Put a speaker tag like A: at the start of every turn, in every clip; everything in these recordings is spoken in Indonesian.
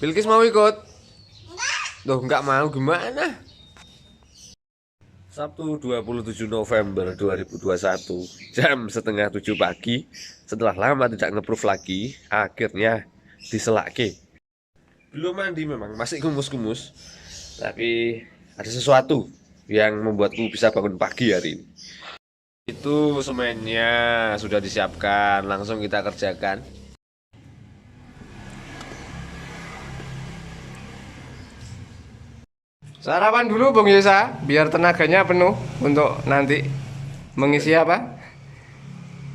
A: Bilkis mau ikut? Loh, nggak mau gimana? Sabtu 27 November 2021 jam setengah 7 pagi. Setelah lama tidak nge-proof lagi, akhirnya diselake. Belum mandi memang, masih kumus-kumus. Tapi ada sesuatu yang membuatku bisa bangun pagi hari ini. Itu semennya sudah disiapkan, langsung kita kerjakan. Sarapan dulu Bung Yesa, biar tenaganya penuh untuk nanti mengisi apa?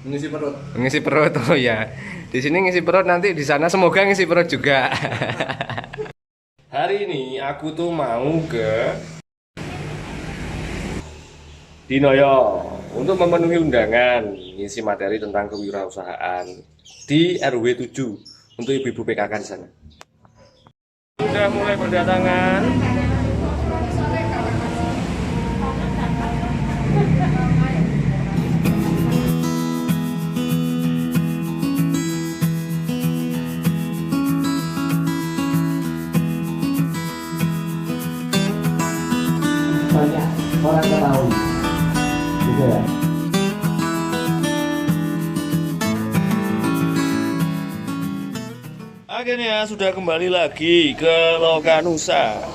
B: Mengisi perut.
A: Mengisi perut. Oh ya. Di sini ngisi perut, nanti di sana semoga ngisi perut juga. Hari ini aku tuh mau ke Dinoyo untuk memenuhi undangan ngisi materi tentang kewirausahaan di RW 7 untuk ibu-ibu PKK di sana. Sudah mulai berdatangan.
B: Banyak orang ketahui gitu ya.
C: Akhirnya sudah kembali lagi ke Lokanusa.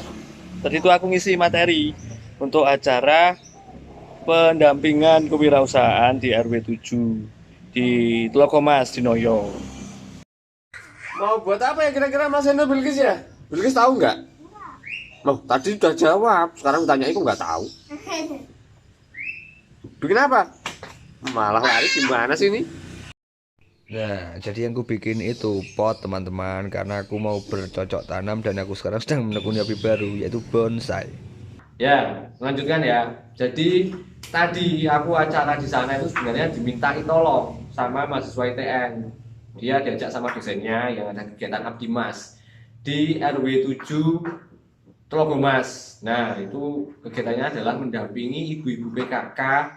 C: Tadi itu aku ngisi materi untuk acara pendampingan kewirausahaan di RW 7 di Tlokomas di Noyo.
A: Mau buat apa ya kira-kira Mas Endo Bilkis ya? Bilkis tahu nggak? Loh, tadi udah jawab, sekarang tanya itu nggak tahu. Bikin apa? Malah lari gimana sih ini?
D: Nah, jadi yang aku bikin itu pot teman-teman, karena aku mau bercocok tanam dan aku sekarang sedang menekuni hobi baru yaitu bonsai.
A: Ya, lanjutkan ya. Jadi tadi aku acara di sana itu sebenarnya dimintai tolong sama mahasiswa ITN. Dia diajak sama dosennya yang ada kegiatan Abdimas di RW 7 Tlogomas. Nah, itu kegiatannya adalah mendampingi ibu-ibu PKK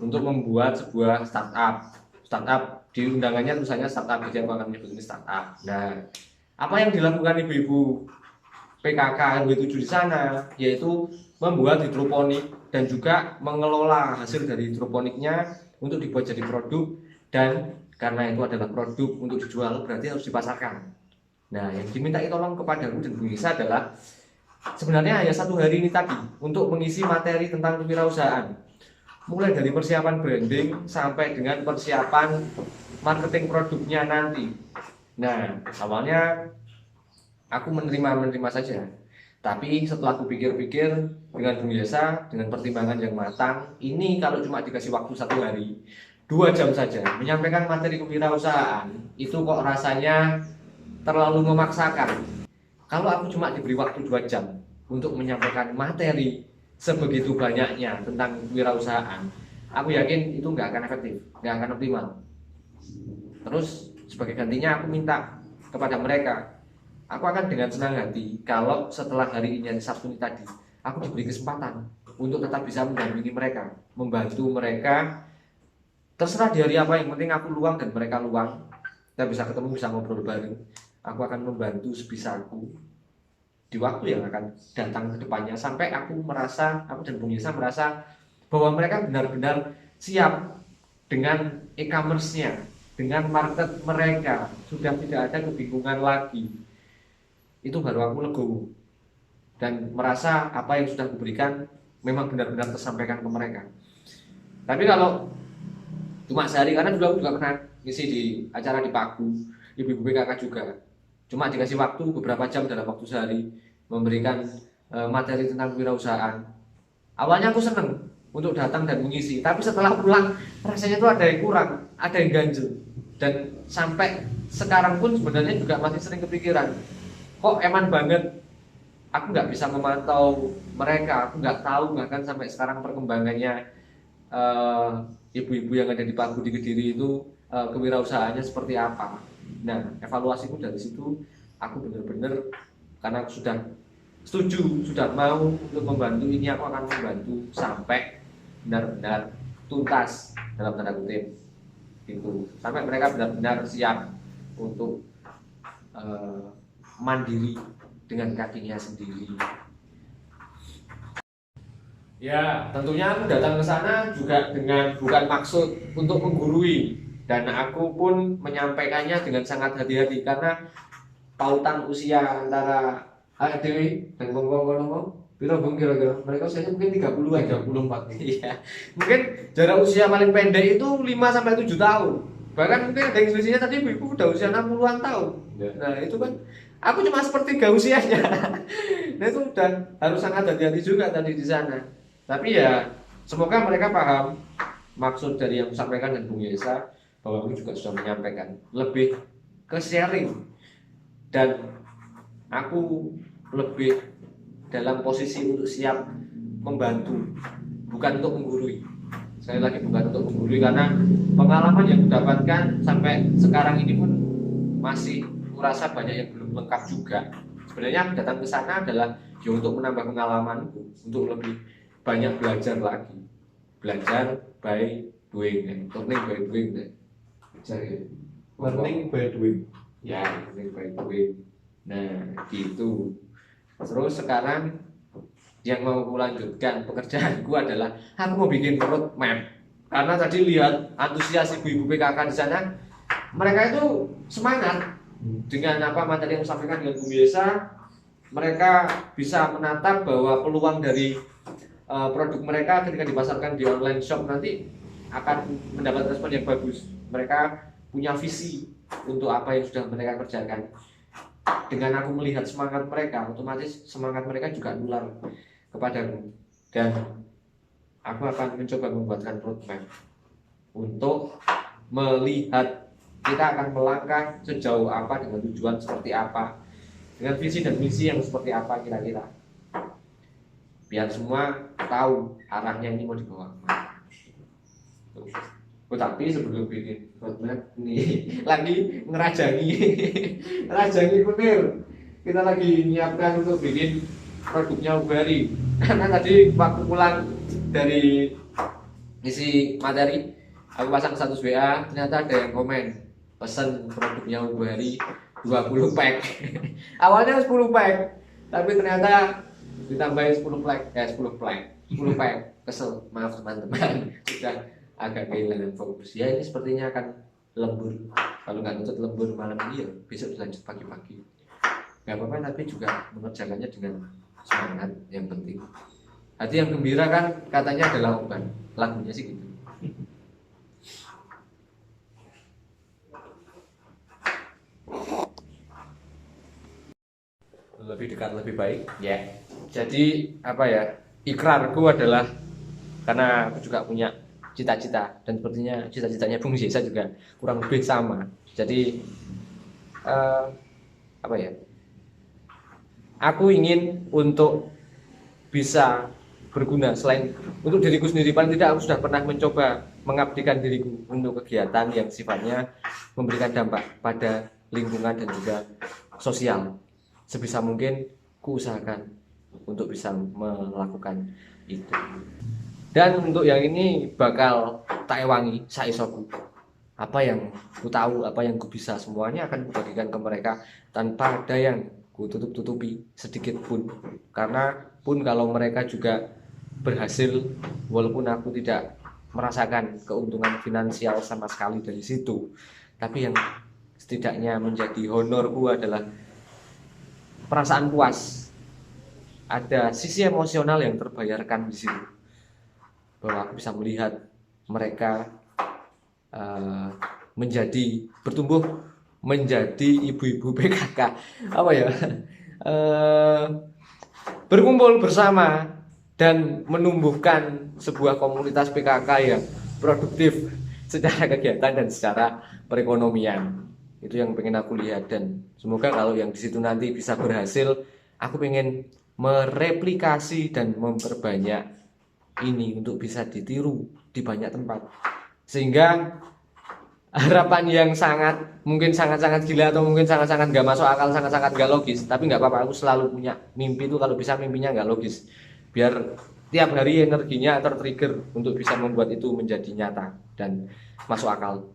A: untuk membuat sebuah startup. Startup di undangannya tulisannya startup, jadi aku akan menyebut ini startup. Nah, apa yang dilakukan ibu-ibu PKK RW 7 di sana yaitu membuat hidroponik dan juga mengelola hasil dari hidroponiknya untuk dibuat jadi produk, dan karena itu adalah produk untuk dijual berarti harus dipasarkan. Nah, yang diminta tolong kepadaku dan Bu Nisa adalah sebenarnya hanya satu hari ini tadi untuk mengisi materi tentang kewirausahaan, mulai dari persiapan branding sampai dengan persiapan marketing produknya nanti. Nah, awalnya aku menerima saja, tapi setelah aku pikir-pikir dengan Bung Yesa, dengan pertimbangan yang matang, ini kalau cuma dikasih waktu satu hari 2 jam saja menyampaikan materi kewirausahaan itu kok rasanya terlalu memaksakan. Kalau aku cuma diberi waktu 2 jam untuk menyampaikan materi sebegitu banyaknya tentang kewirausahaan, aku yakin itu nggak akan efektif, nggak akan optimal. Terus sebagai gantinya aku minta kepada mereka, aku akan dengan senang hati kalau setelah hari ini, hari Sabtu ini tadi, aku diberi kesempatan untuk tetap bisa mendampingi mereka, membantu mereka. Terserah di hari apa, yang penting aku luang dan mereka luang, kita bisa ketemu, bisa ngobrol bareng. Aku akan membantu sebisaku di waktu yang akan datang ke depannya, sampai aku dan Bung Yesa merasa bahwa mereka benar-benar siap dengan e-commerce-nya, dengan market mereka, sudah tidak ada kebingungan lagi. Itu baru aku legowo dan merasa apa yang sudah kuberikan memang benar-benar tersampaikan ke mereka. Tapi kalau cuma sehari, karena dulu aku juga pernah ngisi di acara di Pagu, ibu-ibu PKK juga, cuma dikasih waktu beberapa jam dalam waktu sehari memberikan materi tentang kewirausahaan. Awalnya aku seneng untuk datang dan mengisi, tapi setelah pulang rasanya tuh ada yang kurang, ada yang ganjel. Dan sampai sekarang pun sebenarnya juga masih sering kepikiran, kok eman banget aku nggak bisa memantau mereka, aku nggak tahu bahkan sampai sekarang perkembangannya ibu-ibu yang ada di Pagu di Kediri itu kewirausahaannya seperti apa. Nah, evaluasiku dari situ, aku benar-benar, karena aku sudah setuju, sudah mau untuk membantu ini, aku akan membantu sampai benar-benar tuntas dalam tanda kutip gitu, sampai mereka benar-benar siap untuk mandiri dengan kakinya sendiri. Ya, tentunya aku datang ke sana juga dengan bukan maksud untuk menggurui, dan aku pun menyampaikannya dengan sangat hati-hati karena pautan usia antara Dewi dan Bong kira-kira mereka usianya mungkin 30-an,
B: 34.
A: iya. Mungkin jarak usia paling pendek itu 5 sampai 7 tahun. Bahkan mungkin ada yang usianya tadi ibu udah usia 60-an tahun.
B: Ya.
A: Nah, itu kan aku cuma sepertiga usianya. Nah, itu udah harus sangat hati-hati juga tadi di sana. Tapi ya semoga mereka paham maksud dari yang disampaikan dan Bung Yesa, bahwa aku juga sudah menyampaikan lebih ke sharing, dan aku lebih dalam posisi untuk siap membantu, bukan untuk menggurui. Sekali lagi bukan untuk menggurui, karena pengalaman yang didapatkan sampai sekarang ini pun masih kurasa banyak yang belum lengkap juga. Sebenarnya datang ke sana adalah ya untuk menambah pengalamanku, untuk lebih banyak belajar lagi. Belajar by doing, learning by doing.
B: Learning by doing.
A: Ya, learning by doing. Nah, gitu. Terus sekarang yang mau aku lanjutkan pekerjaanku adalah aku mau bikin roadmap. Karena tadi lihat antusias ibu-ibu PKK di sana, mereka itu semangat dengan apa materi yang disampaikan dengan Bung Yesa. Mereka bisa menatap bahwa peluang dari produk mereka ketika dipasarkan di online shop nanti akan mendapat respon yang bagus. Mereka punya visi untuk apa yang sudah mereka kerjakan. Dengan aku melihat semangat mereka, otomatis semangat mereka juga nular kepadaku, dan aku akan mencoba membuatkan roadmap untuk melihat kita akan melangkah sejauh apa, dengan tujuan seperti apa, dengan visi dan misi yang seperti apa kira-kira, biar semua tahu arahnya ini mau dibawa kemana. Oh, tapi sebelum bikin roadmap nih lagi ngerajangi kunir, kita lagi nyiapkan untuk bikin produknya Ubari. Karena tadi waktu pulang dari isi materi, aku pasang status WA, ternyata ada yang komen pesen produknya Ubari 20 pack. Awalnya 10 pack, tapi ternyata ditambahin 10 pack. Kesel, maaf teman-teman, sudah agak kehilangan fokus. Ya, ini sepertinya akan lembur. Kalau nggak nuntut lembur malam ini, ya besok dilanjut pagi-pagi. Nggak apa-apa, tapi juga mengerjakannya dengan semangat. Yang penting hati yang gembira kan katanya adalah obat. Lagunya sih gitu. Lebih dekat lebih baik ya. Jadi apa ya, ikrarku adalah, karena aku juga punya cita-cita, dan sepertinya cita-citanya Bung Yesa juga kurang lebih sama. Jadi apa ya, aku ingin untuk bisa berguna selain untuk diriku sendiri. Paling tidak aku sudah pernah mencoba mengabdikan diriku untuk kegiatan yang sifatnya memberikan dampak pada lingkungan dan juga sosial. Sebisa mungkin ku usahakan untuk bisa melakukan itu. Dan untuk yang ini bakal tak ewangi saisoku. Apa yang ku tahu, apa yang ku bisa, semuanya akan kubagikan ke mereka tanpa ada yang ku tutup-tutupi sedikit pun. Karena pun kalau mereka juga berhasil, walaupun aku tidak merasakan keuntungan finansial sama sekali dari situ, tapi yang setidaknya menjadi honorku adalah perasaan puas. Ada sisi emosional yang terbayarkan di situ, bahwa aku bisa melihat mereka bertumbuh menjadi ibu-ibu PKK, apa ya, berkumpul bersama dan menumbuhkan sebuah komunitas PKK yang produktif secara kegiatan dan secara perekonomian. Itu yang pengen aku lihat, dan semoga kalau yang di situ nanti bisa berhasil, aku pengen mereplikasi dan memperbanyak ini untuk bisa ditiru di banyak tempat, sehingga harapan yang mungkin sangat-sangat gila atau mungkin sangat-sangat gak masuk akal, sangat-sangat gak logis, tapi gak apa-apa, aku selalu punya mimpi itu, kalau bisa mimpinya gak logis, biar tiap hari energinya tertrigger untuk bisa membuat itu menjadi nyata dan masuk akal.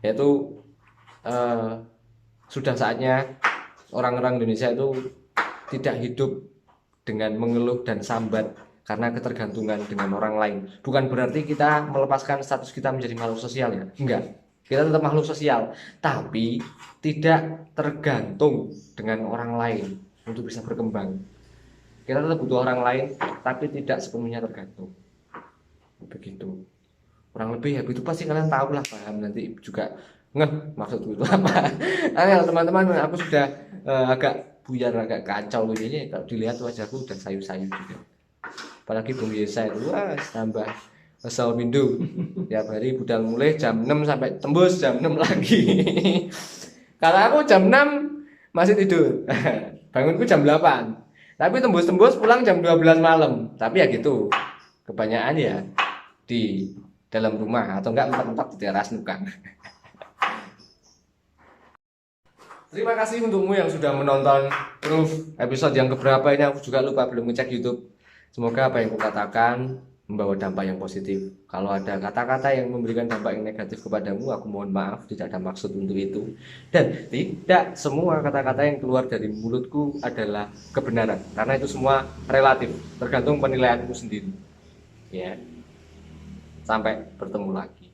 A: Yaitu sudah saatnya orang-orang Indonesia itu tidak hidup dengan mengeluh dan sambat karena ketergantungan dengan orang lain. Bukan berarti kita melepaskan status kita menjadi makhluk sosial ya, enggak. Kita tetap makhluk sosial, tapi tidak tergantung dengan orang lain untuk bisa berkembang. Kita tetap butuh orang lain, tapi tidak sepenuhnya tergantung. Begitu. Kurang lebih ya itu pasti kalian tahu lah, paham nanti juga maksudku itu apa. Nah, teman-teman, aku sudah agak buyar, agak kacau ini. Kalau dilihat wajahku udah sayu-sayu juga. Apalagi Bung Yesa itu tambah kesel mindu. Tiap hari budal mulai jam 6 sampai tembus jam 6 lagi. Kalau aku jam 6 masih tidur. Bangunku jam 8. Tapi tembus-tembus pulang jam 12 malam. Tapi ya gitu. Kebanyakan ya di dalam rumah atau enggak mentok di teras bukan. Terima kasih untukmu yang sudah menonton Proof episode yang keberapa ini, aku juga lupa belum ngecek YouTube. Semoga apa yang kukatakan membawa dampak yang positif. Kalau ada kata-kata yang memberikan dampak yang negatif kepadamu, aku mohon maaf, tidak ada maksud untuk itu. Dan tidak semua kata-kata yang keluar dari mulutku adalah kebenaran, karena itu semua relatif, tergantung penilaianmu sendiri. Ya. Sampai bertemu lagi.